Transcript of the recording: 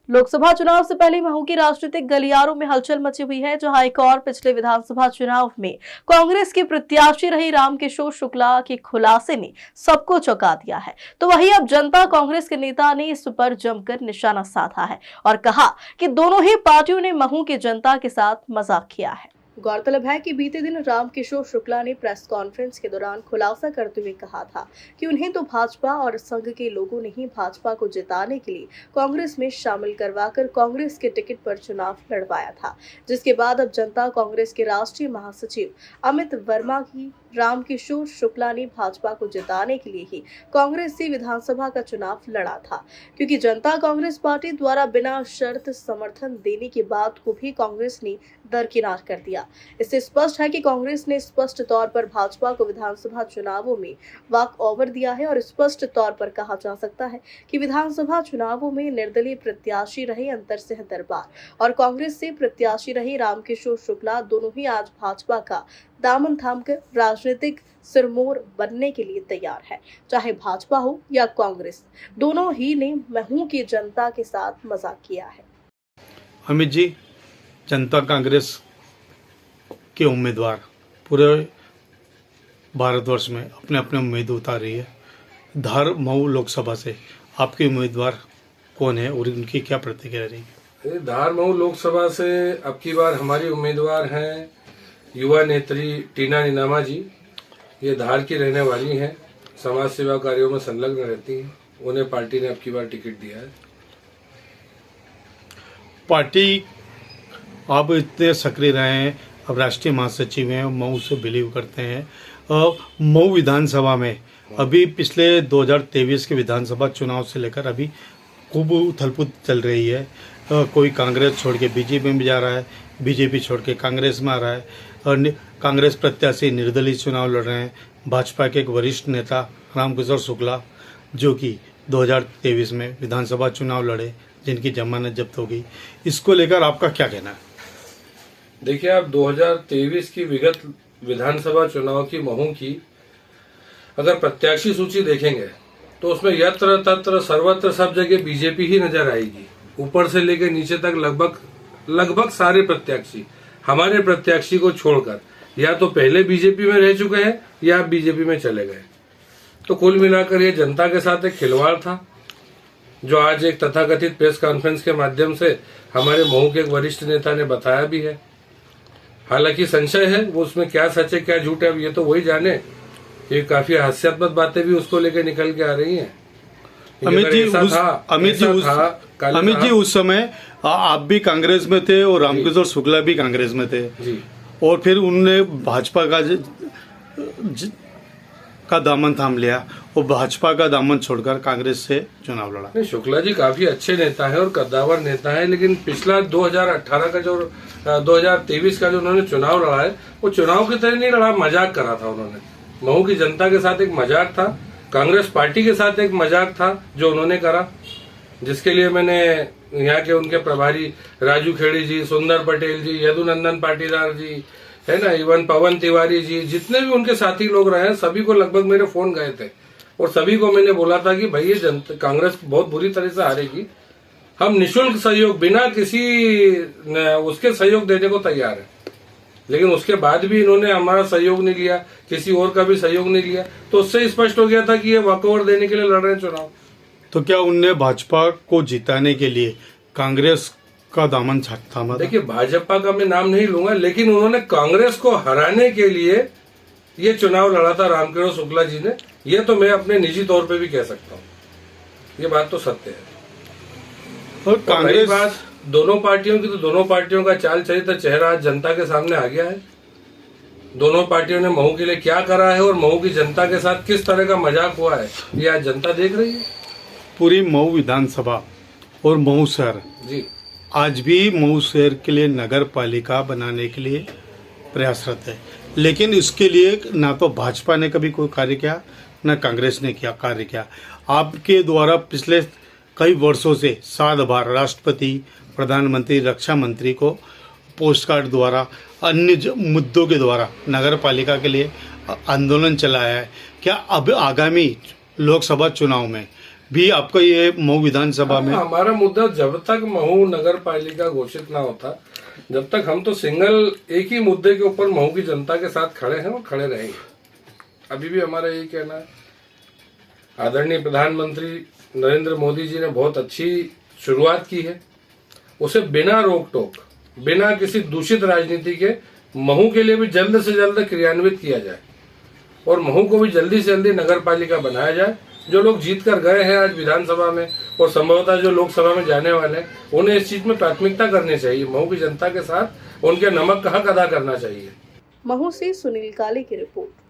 लोकसभा चुनाव से पहले महू की राजनीतिक गलियारों में हलचल मची हुई है, जहां एक और पिछले विधानसभा चुनाव में कांग्रेस के प्रत्याशी रही रामकिशोर शुक्ला के खुलासे ने सबको चौंका दिया है। तो वहीं अब जनता कांग्रेस के नेता ने इस पर जमकर निशाना साधा है और कहा कि दोनों ही पार्टियों ने महू की जनता के साथ मजाक किया है। गौरतलब है कि बीते दिन रामकिशोर शुक्ला ने प्रेस कॉन्फ्रेंस के दौरान खुलासा करते हुए कहा था कि उन्हें तो भाजपा और संघ के लोगों ने ही भाजपा को जिताने के लिए कांग्रेस में शामिल करवाकर कांग्रेस के टिकट पर चुनाव लड़वाया था, जिसके बाद अब जनता कांग्रेस के राष्ट्रीय महासचिव अमित वर्मा की रामकिशोर शुक्ला ने भाजपा को जिताने के लिए ही कांग्रेस से विधानसभा का चुनाव लड़ा था, क्योंकि जनता कांग्रेस पार्टी द्वारा बिना शर्त समर्थन देने के बाद को भी कांग्रेस ने दरकिनार कर दिया। इससे स्पष्ट है कि कांग्रेस ने स्पष्ट तौर पर भाजपा को विधानसभा चुनावों में वॉक ओवर दिया है और स्पष्ट तौर पर कहा जा सकता है कि विधानसभा चुनावों में निर्दलीय प्रत्याशी रहे अंतर सिंह दरबार और कांग्रेस से प्रत्याशी रहे रामकिशोर शुक्ला दोनों ही आज भाजपा का दामन थामकर राजनीतिक सिरमौर बनने के लिए तैयार है। चाहे भाजपा हो या कांग्रेस, दोनों ही ने महू की जनता के साथ मजाक किया है। अमित जी, जनता कांग्रेस के उम्मीदवार पूरे भारतवर्ष में अपने अपने उम्मीद उतार रही है। धार मऊ लोकसभा से आपके उम्मीदवार कौन है और उनकी क्या प्रतिक्रिया रही? धार मऊ लोकसभा से अब की बार हमारी उम्मीदवार हैं युवा नेत्री टीना नीनामा जी। ये धार की रहने वाली हैं, समाज सेवा कार्यों में संलग्न रहती हैं। उन्हें पार्टी ने अब की बार टिकट दिया है। पार्टी आप इतने सक्रिय रहे हैं, अब राष्ट्रीय महासचिव हैं, मऊ से बिलीव करते हैं। मऊ विधानसभा में अभी पिछले 2023 के विधानसभा चुनाव से लेकर अभी खूब उथल-पुथल चल रही है। कोई कांग्रेस छोड़ के बीजेपी में जा रहा है, बीजेपी छोड़ के कांग्रेस में आ रहा है और कांग्रेस प्रत्याशी निर्दलीय चुनाव लड़ रहे हैं। भाजपा के एक वरिष्ठ नेता रामकिशोर शुक्ला जो कि 2023 में विधानसभा चुनाव लड़े, जिनकी जमानत जब्त हो गई, इसको लेकर आपका क्या कहना है? देखिए, आप 2023 की विगत विधानसभा चुनाव की महू की अगर प्रत्याशी सूची देखेंगे तो उसमें यत्र तत्र सर्वत्र सब जगह बीजेपी ही नजर आएगी। ऊपर से लेकर नीचे तक लगभग सारे प्रत्याशी हमारे प्रत्याशी को छोड़कर या तो पहले बीजेपी में रह चुके हैं या बीजेपी में चले गए। तो कुल मिलाकर ये जनता के साथ एक खिलवाड़ था, जो आज एक तथाकथित प्रेस कॉन्फ्रेंस के माध्यम से हमारे महू के एक वरिष्ठ नेता ने बताया भी है। हालांकि संशय है वो उसमें क्या सच है क्या झूठ है, अब ये तो वही जाने। ये काफी हास्यास्पद बातें भी उसको लेकर निकल के आ रही हैं। अमित जी उस समय आप भी कांग्रेस में थे और रामकिशोर शुक्ला भी कांग्रेस में थे जी। और फिर उनने भाजपा का दामन थाम लिया और भाजपा का दामन छोड़कर कांग्रेस से चुनाव लड़ा। नहीं, शुक्ला जी काफी अच्छे नेता है और कद्दावर नेता है, लेकिन पिछला 2018 का जो 2023 का जो उन्होंने चुनाव लड़ा है वो चुनाव की तरह नहीं लड़ा, मजाक करा था उन्होंने। महू की जनता के साथ एक मजाक था, कांग्रेस पार्टी के साथ एक मजाक था जो उन्होंने करा, जिसके लिए मैंने यहाँ के उनके प्रभारी राजू खेड़ी जी, सुंदर पटेल जी, यदुनंदन पाटीदार जी, है ना, इवन पवन तिवारी जी, जितने भी उनके साथी लोग रहे हैं सभी को लगभग मेरे फोन गए थे और सभी को मैंने बोला था कि भाई ये जनता कांग्रेस बहुत बुरी तरह से हारेगी, हम निःशुल्क सहयोग बिना किसी उसके सहयोग देने को तैयार है। लेकिन उसके बाद भी इन्होंने हमारा सहयोग नहीं लिया, किसी और का भी सहयोग नहीं लिया, तो उससे स्पष्ट हो गया था कि ये वॉकओवर देने के लिए लड़ रहे हैं चुनाव। तो क्या उनने भाजपा को जिताने के लिए कांग्रेस का दामन थामा? देखिए, भाजपा का मैं नाम नहीं लूंगा, लेकिन उन्होंने कांग्रेस को हराने के लिए ये चुनाव लड़ा था रामकिशोर शुक्ला जी ने। ये तो मैं अपने निजी तौर पे भी कह सकता हूँ, ये बात तो सत्य है। और कांग्रेस बात दोनों पार्टियों की, तो दोनों पार्टियों का चाल चरित्र चेहरा आज जनता के सामने आ गया है। दोनों पार्टियों ने महू के लिए क्या करा है और महू की जनता के साथ किस तरह का मजाक हुआ है, ये आज जनता देख रही है। पूरी मऊ विधानसभा और मऊ शहर जी आज भी मऊ शहर के लिए नगर पालिका बनाने के लिए प्रयासरत है, लेकिन इसके लिए ना तो भाजपा ने कभी कोई कार्य किया, न कांग्रेस ने किया कार्य किया। आपके द्वारा पिछले कई वर्षों से 7 बार राष्ट्रपति, प्रधानमंत्री, रक्षा मंत्री को पोस्ट कार्ड द्वारा, अन्य मुद्दों के द्वारा नगर पालिका के लिए आंदोलन चलाया है। क्या अब आगामी लोकसभा चुनाव में भी आपका ये मऊ विधानसभा में? हमारा मुद्दा जब तक महू नगर पालिका घोषित ना होता, जब तक हम तो सिंगल एक ही मुद्दे के ऊपर महू की जनता के साथ खड़े हैं और खड़े रहेंगे। अभी भी हमारा यही कहना है। आदरणीय प्रधानमंत्री नरेंद्र मोदी जी ने बहुत अच्छी शुरुआत की है, उसे बिना रोक टोक, बिना किसी दूषित राजनीति के महू के लिए भी जल्द से जल्द क्रियान्वित किया जाए और महू को भी जल्दी से जल्दी नगर पालिका बनाया जाए। जो लोग जीत कर गए हैं आज विधानसभा में और संभवतः जो लोकसभा में जाने वाले हैं, उन्हें इस चीज में प्राथमिकता करनी चाहिए। महू की जनता के साथ उनके नमक का हक अदा करना चाहिए। महू से सुनील काले की रिपोर्ट।